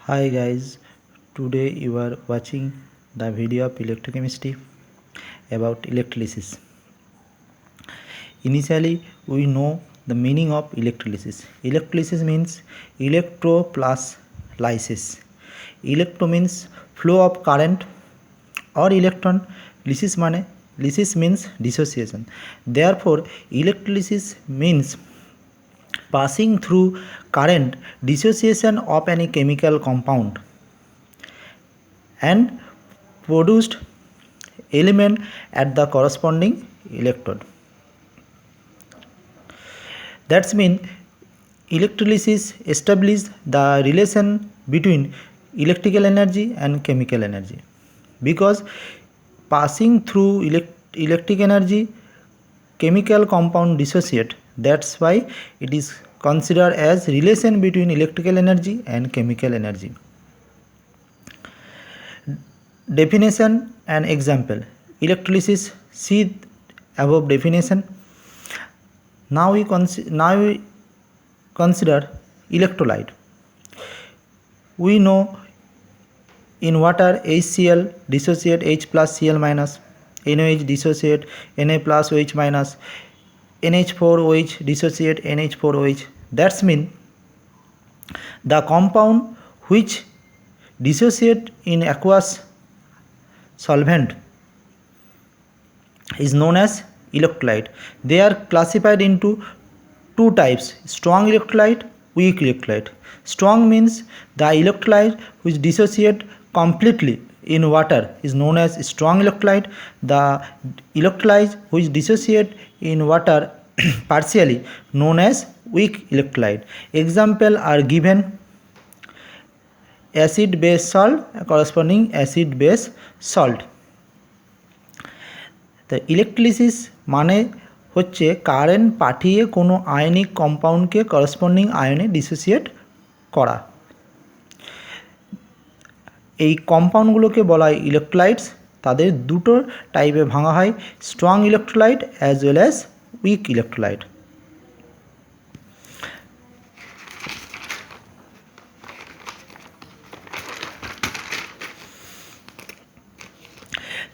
Hi guys, today you are watching the video of electrochemistry about electrolysis. Initially, we know the meaning of electrolysis. Electrolysis means electro plus lysis. Electro means flow of current or electron. Lysis means dissociation. Therefore, electrolysis means passing through current dissociation of any chemical compound and produced element at the corresponding electrode. That's mean electrolysis establishes the relation between electrical energy and chemical energy, because passing through electric energy chemical compound dissociate. That's why it is considered as relation between electrical energy and chemical energy. Definition and example. Electrolysis, see above definition. Now we consider electrolyte. We know in water HCl dissociate H plus Cl minus, NaOH dissociate Na plus OH minus, NH4OH dissociate NH4OH. That's mean the compound which dissociate in aqueous solvent is known as electrolyte. They are classified into two types: strong electrolyte, weak electrolyte. Strong means the electrolyte which dissociate completely in water is known as strong electrolyte. The electrolyte which dissociate in water partially known as weak electrolyte. Example are given: acid base salt corresponding acid base salt. তো ইলেকট্রিলিসিস মানে হচ্ছে current পাঠিয়ে কোনো ionic কম্পাউন্ডকে corresponding আয়নে dissociate করা। এই কম্পাউন্ডগুলোকে বলা হয় electrolytes. তাদের দুটো টাইপে ভাঙা হয়: strong electrolyte as well as weak electrolyte.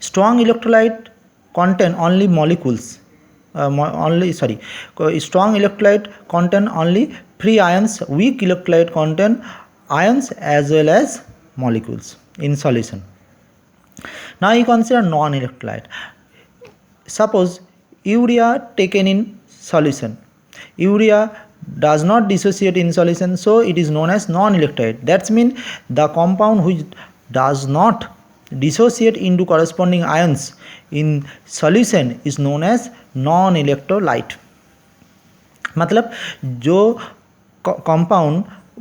Strong electrolyte contain only molecules. Strong electrolyte contain only free ions. Weak electrolyte contain ions as well as molecules in solution. Now you consider non-electrolyte. Suppose urea taken in solution. Urea does not dissociate in solution, so it is known as non-electrolyte. That means the compound which does not dissociate into corresponding ions in solution is known as non-electrolyte. मतलब जो compound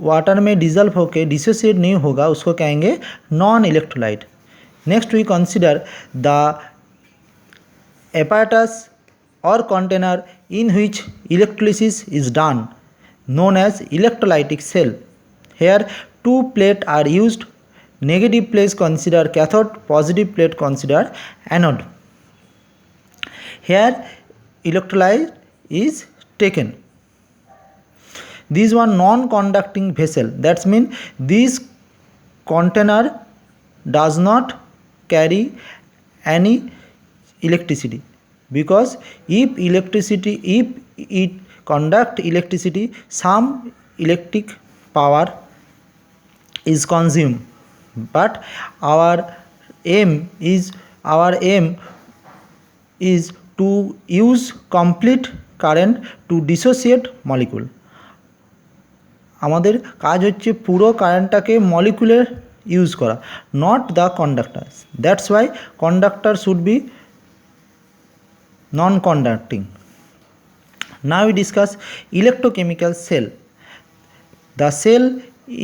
water में dissolve होकर dissociate नहीं होगा उसको कहेंगे non electrolyte. Next we consider the apparatus or container in which electrolysis is done, known as electrolytic cell. Here two plates are used. Negative plate consider cathode, positive plate consider anode. Here electrolyte is taken. This one non-conducting vessel. That means this container does not carry any electricity, because if it conduct electricity, some electric power is consumed. But our aim is to use complete current to dissociate molecule. আমাদের কাজ হচ্ছে পুরো কারেন্টটাকে মলিকুলের use করা, not the conductor. That's why conductor should be non-conducting. Now we discuss electrochemical cell. The cell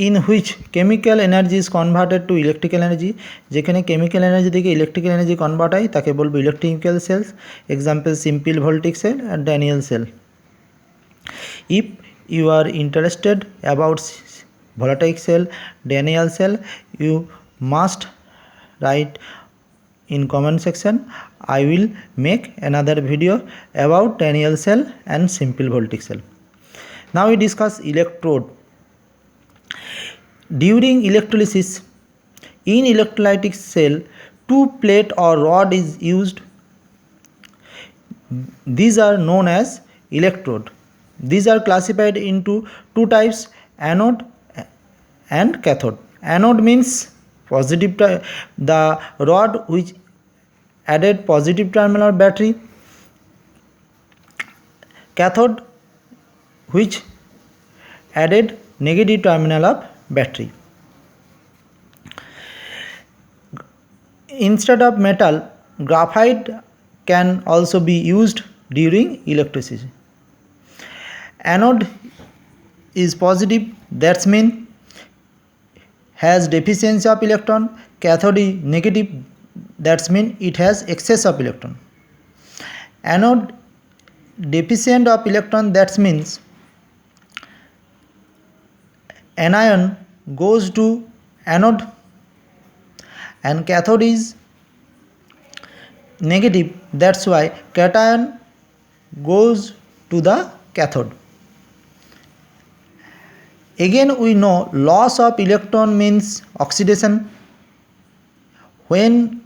in which chemical energy is converted to electrical energy. যেখানে chemical energy থেকে electrical energy convert হয় তাকে বলবো electrochemical cells. Example simple voltaic cell and Daniell cell. If you are interested about voltaic cell, Daniell cell, you must write in comment section. I will make another video about Daniell cell and simple voltaic cell. Now we discuss electrode. During electrolysis, in electrolytic cell, two plate or rod is used. These are known as electrode. These are classified into two types, anode and cathode. Anode means positive, the rod which added positive terminal of battery. Cathode which added negative terminal of battery. Instead of metal, graphite can also be used during electricity. Anode is positive, that means has deficiency of electron. Cathode is negative, that means it has excess of electron. Anode deficient of electron, that means anion goes to anode, and cathode is negative, that's why cation goes to the cathode. Again we know loss of electron means oxidation. When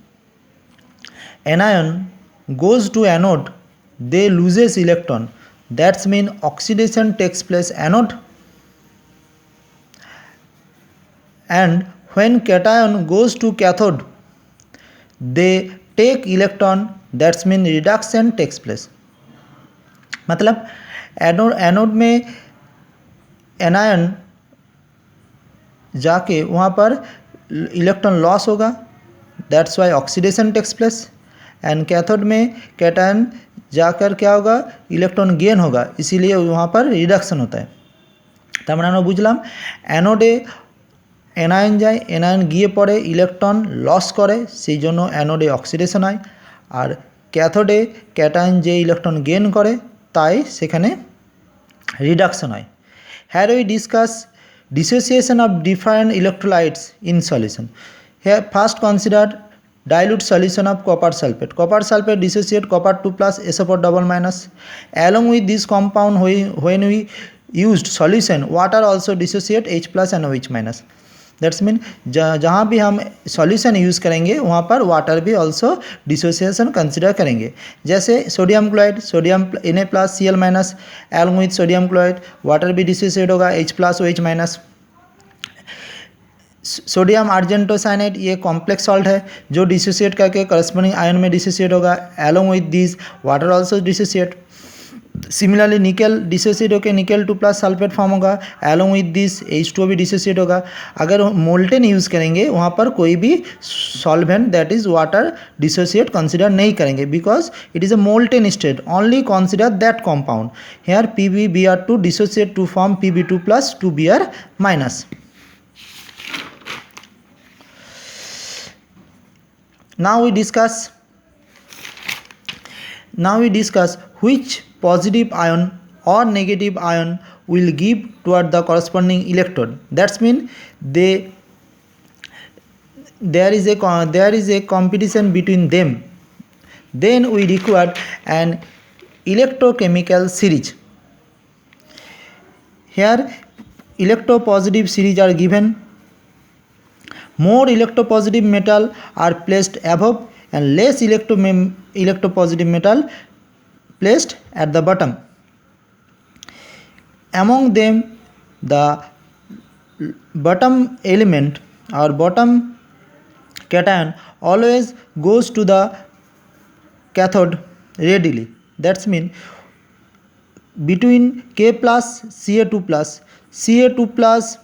anion goes to anode, they loses electron, that means oxidation takes place anode. And when cation goes to cathode, they take electron, that means reduction takes place. मतलब anode में anion जाके वहाँ पर electron loss होगा, that's why oxidation takes place. And cathode में cation जाकर क्या होगा, इलेक्ट्रॉन गेन होगा, इसीलिए वहाँ पर रिडक्शन होता है. তার মানে আমরা বুঝলাম অ্যানোডে এনায়ন যায়, এনায়ন গিয়ে পড়ে ইলেকট্রন লস করে, সেই জন্য অ্যানোডে অক্সিডেশন হয়. আর ক্যাথোডে ক্যাটায়ন যে ইলেকট্রন গেন করে তাই সেখানে রিডাকশন হয়. Here we discuss dissociation of different electrolytes in solution. Here first consider dilute solution of copper sulfate. Copper sulfate dissociate copper 2 plus SO4 double minus. Along with this compound when we used solution, water also dissociate H plus and OH minus. That's mean जहाँ भी हम solution use करेंगे वहाँ पर water भी also dissociation consider करेंगे. जैसे sodium chloride, sodium Na plus Cl minus, along with sodium chloride water भी डिसोसिएट होगा H plus OH minus. Sodium argentocyanide ये कॉम्प्लेक्स सॉल्ट है जो डिसोसिएट करके करस्पॉन्डिंग आयन में डिसोसिएट होगा. Along with this water also dissociate. Similarly nickel dissociate होकर nickel 2 plus sulphate form होगा, एलोंग विथ दिस H2O भी डिसोसिएट होगा. अगर मोल्टेन यूज़ करेंगे वहाँ पर कोई भी solvent that is water dissociate consider नहीं करेंगे, because it is a molten state. Only consider that compound. Here PbBr2 dissociate to form Pb2 plus 2Br minus. Now we discuss which positive ion or negative ion will give toward the corresponding electrode. That's mean there is a competition between them. Then we require an electrochemical series. Here electropositive series are given. More electropositive metal are placed above and less electropositive metal placed at the bottom. Among them, the bottom element or bottom cation always goes to the cathode readily. That's mean between K plus Ca2 plus, Ca2 plus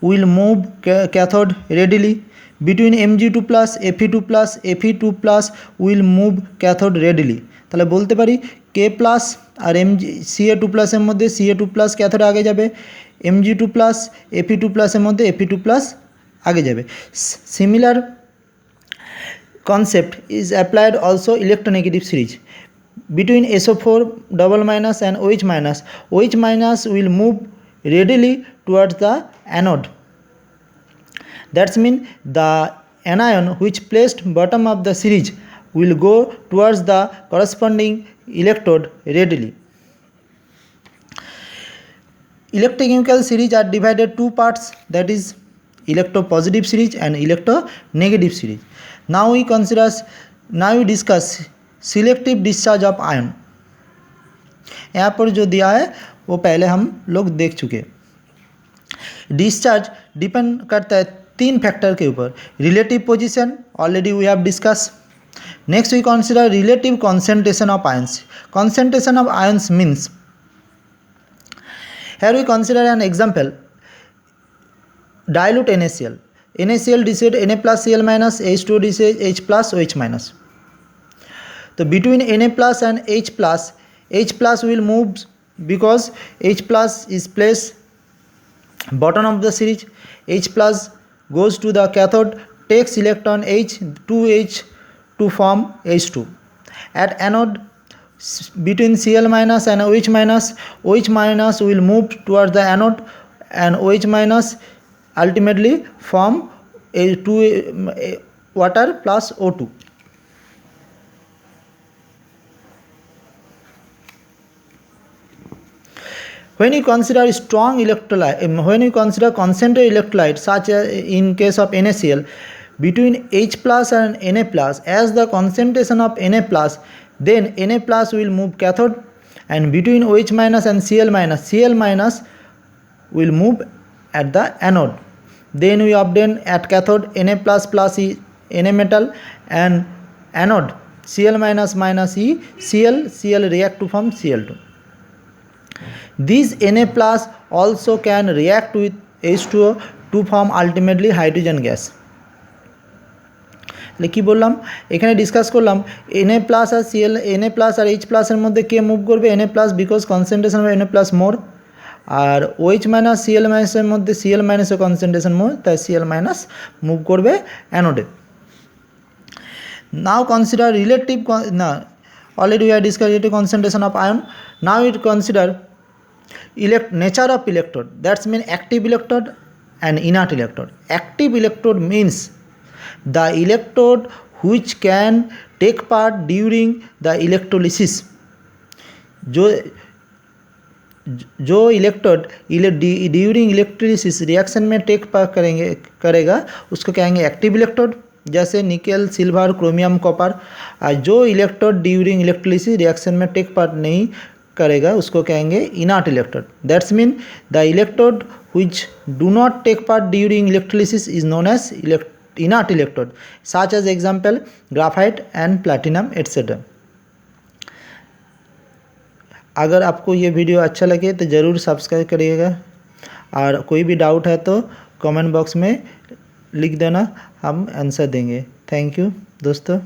will move cathode readily. Between Mg2 plus Fe2 plus, Fe2 plus will move cathode readily. তাহলে বলতে পারি K plus আর Ca2 প্লাসের মধ্যে Ca2 plus ক্যাথোডে আগে যাবে, Mg2 plus Fe2 প্লাসের মধ্যে Fe2 plus আগে যাবে. Similar concept is applied also electronegative series. Between SO4 double minus and OH minus will move readily towards the anode. That's mean the anion which placed bottom of the series will go towards the corresponding electrode readily. electrochemical series are divided two parts, that is electropositive series and electronegative series. Now we discuss selective discharge of ion. यहाँ पर जो दिया है वो पहले हम लोग देख चुके. डिस्चार्ज डिपेंड करता है 3 फैक्टर के ऊपर. Relative position already we have discuss. Next we consider relative concentration of ions. Concentration of ions means, here we consider an example, dilute NaCl. NaCl dissociate Na plus Cl minus, H2O dissociate H plus OH minus. So between Na plus and H plus will move because H plus is placed bottom of the series. H plus goes to the cathode, takes electron H to H to form H2. At anode, between Cl minus and OH minus will move towards the anode and OH minus ultimately form water plus O2. When you consider strong electrolyte, when you consider concentrated electrolyte such as in case of NaCl, between H plus and Na plus, as the concentration of Na plus, then Na plus will move cathode, and between OH minus and Cl minus will move at the anode. Then we obtain at cathode Na plus plus E Na metal, and anode Cl minus minus E Cl react to form Cl2. This Na plus also can react with H2O to form ultimately hydrogen gas. কি বললাম এখানে discuss করলাম Na plus আর Cl, Na plus আর H প্লাসের মধ্যে কে move করবে? Na plus, because concentration of Na plus more, আর OH মাইনাস Cl মাইনাসের মধ্যে Cl মাইনাসের কনসেন্ট্রেশন মোর, তাই Cl মাইনাস মুভ করবে অ্যানোডে. Now consider relative, already we have discussed relative concentration of ion. Now we consider nature of electrode, that's mean active electrode and inert electrode. Active electrode means the electrode which can take part during the electrolysis. जो electrode during electrolysis reaction में take part करेगा उसको कहेंगे active electrode, जैसे निकल, silver, chromium, copper. और जो electrode during electrolysis reaction में टेक पार्ट नहीं करेगा उसको कहेंगे inert electrode. That's mean the electrode which do not take part during electrolysis is known as inert electrode, such as example graphite and platinum etc. अगर आपको ये video अच्छा लगे तो ज़रूर सब्सक्राइब करिएगा, और कोई भी डाउट है तो कमेंट बॉक्स में लिख देना, हम आंसर देंगे. थैंक यू दोस्तों.